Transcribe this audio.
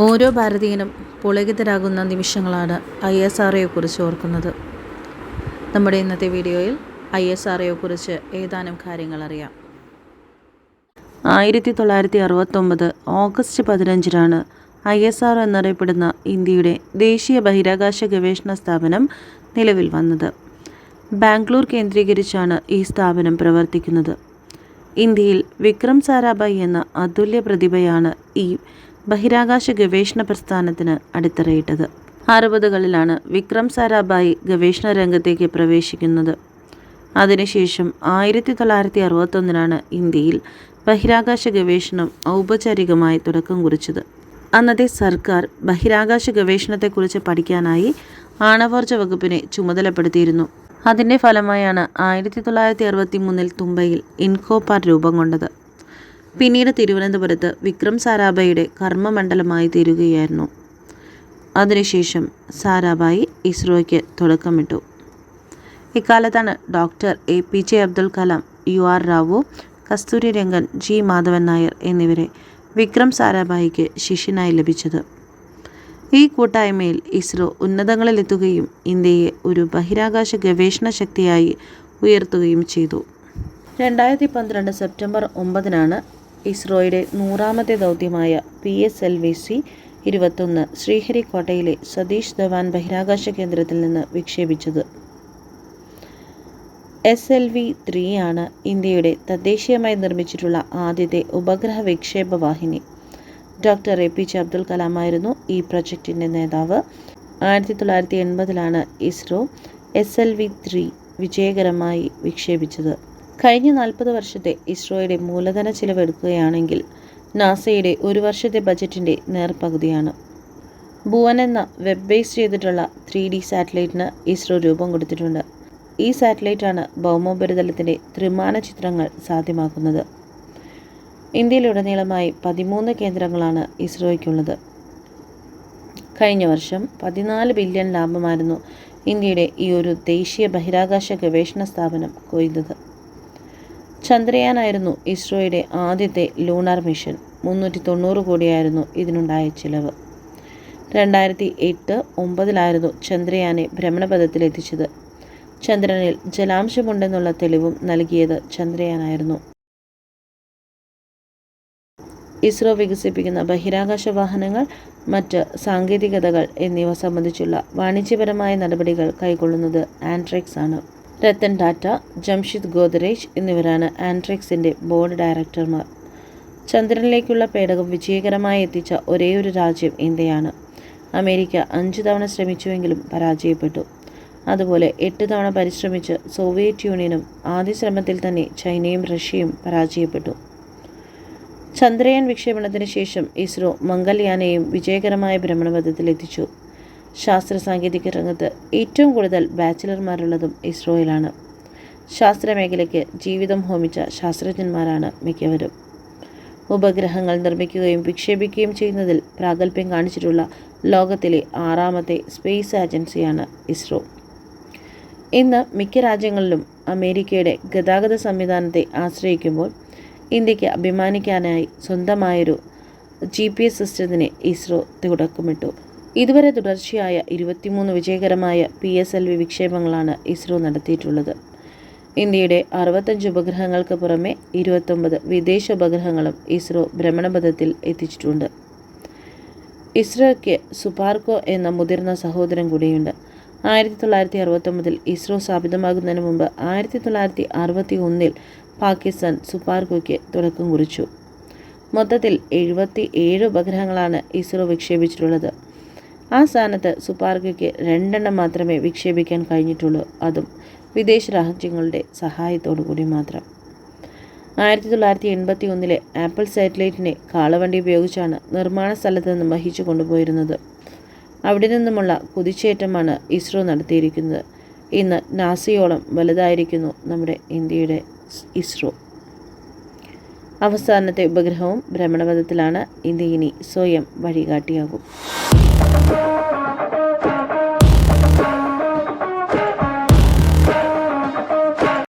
ഓരോ ഭാരതീയനും പുളകിതരാകുന്ന നിമിഷങ്ങളാണ് ISROയെക്കുറിച്ച് ഓർക്കുന്നത്. നമ്മുടെ ഇന്നത്തെ വീഡിയോയിൽ ISROയെക്കുറിച്ച് ഏതാനും കാര്യങ്ങൾ അറിയാം. 1969 ഓഗസ്റ്റ് 15 ISRO എന്നറിയപ്പെടുന്ന ഇന്ത്യയുടെ ദേശീയ ബഹിരാകാശ ഗവേഷണ സ്ഥാപനം നിലവിൽ വന്നത്. ബാംഗ്ലൂർ കേന്ദ്രീകരിച്ചാണ് ഈ സ്ഥാപനം പ്രവർത്തിക്കുന്നത്. ഇന്ത്യയിൽ വിക്രം സാരാഭായ് എന്ന അതുല്യ പ്രതിഭയാണ് ഈ ബഹിരാകാശ ഗവേഷണ പ്രസ്ഥാനത്തിന് അടിത്തറയിട്ടത്. 60കളിലാണ് വിക്രം സാരാഭായ് ഗവേഷണ രംഗത്തേക്ക് പ്രവേശിക്കുന്നത്. അതിനുശേഷം 1961 ഇന്ത്യയിൽ ബഹിരാകാശ ഗവേഷണം ഔപചാരികമായി തുടക്കം കുറിച്ചത്. അന്നത്തെ സർക്കാർ ബഹിരാകാശ ഗവേഷണത്തെക്കുറിച്ച് പഠിക്കാനായി ആണവോർജ വകുപ്പിനെ ചുമതലപ്പെടുത്തിയിരുന്നു. അതിൻ്റെ ഫലമായാണ് 1963 തുമ്പയിൽ ഇൻകോപാർ രൂപം കൊണ്ടത്. പിന്നീട് തിരുവനന്തപുരത്ത് വിക്രം സാരാഭായിയുടെ കർമ്മമണ്ഡലമായി തീരുകയായിരുന്നു. അതിനുശേഷം സാരാഭായി ഇസ്രോയ്ക്ക് തുടക്കമിട്ടു. ഇക്കാലത്താണ് doctor APJ Abdul Kalam, UR Rao, Kasturi Rangan, G Madhavan Nair എന്നിവരെ വിക്രം സാരാഭായിക്ക് ശിഷ്യനായി ലഭിച്ചത്. ഈ കൂട്ടായ്മയിൽ ഇസ്രോ ഉന്നതങ്ങളിലെത്തുകയും ഇന്ത്യയെ ഒരു ബഹിരാകാശ ഗവേഷണ ശക്തിയായി ഉയർത്തുകയും ചെയ്തു. 2012 സെപ്റ്റംബർ 9 ഇസ്രോയുടെ 100ാമത്തെ ദൗത്യമായ PSLV-C-21 ശ്രീഹരിക്കോട്ടയിലെ സതീഷ് ധവാൻ ബഹിരാകാശ കേന്ദ്രത്തിൽ നിന്ന് വിക്ഷേപിച്ചത്. SLV-3 ആണ് ഇന്ത്യയുടെ തദ്ദേശീയമായി നിർമ്മിച്ചിട്ടുള്ള ആദ്യത്തെ ഉപഗ്രഹ വിക്ഷേപ വാഹിനി. ഡോക്ടർ APJ അബ്ദുൽ കലാമായിരുന്നു ഈ പ്രൊജക്റ്റിൻ്റെ നേതാവ്. 1980 ഇസ്രോ SLV-3 വിജയകരമായി വിക്ഷേപിച്ചത്. കഴിഞ്ഞ 40 വർഷത്തെ ഇസ്രോയുടെ മൂലധന ചിലവ് എടുക്കുകയാണെങ്കിൽ നാസയുടെ ഒരു വർഷത്തെ ബജറ്റിൻ്റെ നേർപകുതിയാണ്. ഭുവൻ എന്ന വെബ് ബേസ് ചെയ്തിട്ടുള്ള 3D സാറ്റലൈറ്റിന് ഇസ്രോ രൂപം കൊടുത്തിട്ടുണ്ട്. ഈ സാറ്റലൈറ്റാണ് ഭൗമോപരിതലത്തിൻ്റെ ത്രിമാന ചിത്രങ്ങൾ സാധ്യമാക്കുന്നത്. ഇന്ത്യയിലുടനീളമായി 13 കേന്ദ്രങ്ങളാണ് ഇസ്രോയ്ക്കുള്ളത്. കഴിഞ്ഞ വർഷം 14 ബില്യൺ ലാഭമായിരുന്നു ഇന്ത്യയുടെ ഈ ഒരു ദേശീയ ബഹിരാകാശ ഗവേഷണ സ്ഥാപനം കൊയ്തത്. ചന്ദ്രയാനായിരുന്നു ഇസ്രോയുടെ ആദ്യത്തെ ലൂണാർ മിഷൻ. 390 കോടിയായിരുന്നു ഇതിനുണ്ടായ ചിലവ്. 2008-9 ചന്ദ്രയാനെ ഭ്രമണപഥത്തിലെത്തിച്ചത്. ചന്ദ്രനിൽ ജലാംശമുണ്ടെന്നുള്ള തെളിവും നൽകിയത് ചന്ദ്രയാനായിരുന്നു. ഇസ്രോ വികസിപ്പിക്കുന്ന ബഹിരാകാശ വാഹനങ്ങൾ, മറ്റ് സാങ്കേതികതകൾ എന്നിവ സംബന്ധിച്ചുള്ള വാണിജ്യപരമായ നടപടികൾ കൈക്കൊള്ളുന്നത് ആൻട്രിക്സ് ആണ്. രത്തൻ ടാറ്റ, ജംഷിദ് ഗോദ്രേജ് എന്നിവരാണ് ആൻട്രിക്സിൻ്റെ ബോർഡ് ഡയറക്ടർമാർ. ചന്ദ്രനിലേക്കുള്ള പേടകം വിജയകരമായി എത്തിച്ച ഒരേയൊരു രാജ്യം ഇന്ത്യയാണ്. അമേരിക്ക 5 തവണ ശ്രമിച്ചുവെങ്കിലും പരാജയപ്പെട്ടു. അതുപോലെ 8 തവണ പരിശ്രമിച്ച് സോവിയറ്റ് യൂണിയനും ആദ്യ ശ്രമത്തിൽ തന്നെ ചൈനയും റഷ്യയും പരാജയപ്പെട്ടു. ചന്ദ്രയാൻ വിക്ഷേപണത്തിന് ശേഷം ഇസ്രോ മംഗൾയാനെയും വിജയകരമായ ഭ്രമണപഥത്തിലെത്തിച്ചു. ശാസ്ത്ര സാങ്കേതിക രംഗത്ത് ഏറ്റവും കൂടുതൽ ബാച്ചിലർമാരുള്ളതും ഇസ്രോയിലാണ്. ശാസ്ത്രമേഖലയ്ക്ക് ജീവിതം ഹോമിച്ച ശാസ്ത്രജ്ഞന്മാരാണ് മിക്കവരും. ഉപഗ്രഹങ്ങൾ നിർമ്മിക്കുകയും വിക്ഷേപിക്കുകയും ചെയ്യുന്നതിൽ പ്രാഗൽഭ്യം കാണിച്ചിട്ടുള്ള ലോകത്തിലെ 6ാമത്തെ സ്പേസ് ഏജൻസിയാണ് ഇസ്രോ. ഇന്ന് മിക്ക രാജ്യങ്ങളിലും അമേരിക്കയുടെ ഗതാഗത സംവിധാനത്തെ ആശ്രയിക്കുമ്പോൾ ഇന്ത്യക്ക് അഭിമാനിക്കാനായി സ്വന്തമായൊരു GPS സിസ്റ്റത്തിന് ഇസ്രോ തുടക്കമിട്ടു. ഇതുവരെ തുടർച്ചയായ 23 വിജയകരമായ PSLV വിക്ഷേപങ്ങളാണ് ഇസ്രോ നടത്തിയിട്ടുള്ളത്. ഇന്ത്യയുടെ 65 ഉപഗ്രഹങ്ങൾക്ക് പുറമെ 29 വിദേശ ഉപഗ്രഹങ്ങളും ഇസ്രോ ഭ്രമണപഥത്തിൽ എത്തിച്ചിട്ടുണ്ട്. ഇസ്രോയ്ക്ക് സുപാർക്കോ എന്ന മുതിർന്ന സഹോദരൻ കൂടിയുണ്ട്. 1969 ഇസ്രോ സ്ഥാപിതമാകുന്നതിന് മുമ്പ് 1961 പാകിസ്ഥാൻ സുപാർക്കോയ്ക്ക് തുടക്കം കുറിച്ചു. മൊത്തത്തിൽ 77 ഉപഗ്രഹങ്ങളാണ് ഇസ്രോ വിക്ഷേപിച്ചിട്ടുള്ളത്. ആ സ്ഥാനത്ത് സുപാർക്കോയ്ക്ക് 2 മാത്രമേ വിക്ഷേപിക്കാൻ കഴിഞ്ഞിട്ടുള്ളൂ. അതും വിദേശ രാജ്യങ്ങളുടെ സഹായത്തോടു കൂടി മാത്രം. 1981 ആപ്പിൾ സാറ്റലൈറ്റിനെ കാളവണ്ടി ഉപയോഗിച്ചാണ് നിർമ്മാണ സ്ഥലത്ത് നിന്നും വഹിച്ചു കൊണ്ടുപോയിരുന്നത്. അവിടെ നിന്നുമുള്ള കുതിച്ചേറ്റമാണ് ഇസ്രോ നടത്തിയിരിക്കുന്നത്. ഇന്ന് നാസയോളം വലുതായിരിക്കുന്നു നമ്മുടെ ഇന്ത്യയുടെ ഇസ്രോ. അവസാനത്തെ ഉപഗ്രഹവും ഭ്രമണപഥത്തിലാണ്. ഇന്ത്യ ഇനി സ്വയം വഴികാട്ടിയാകും.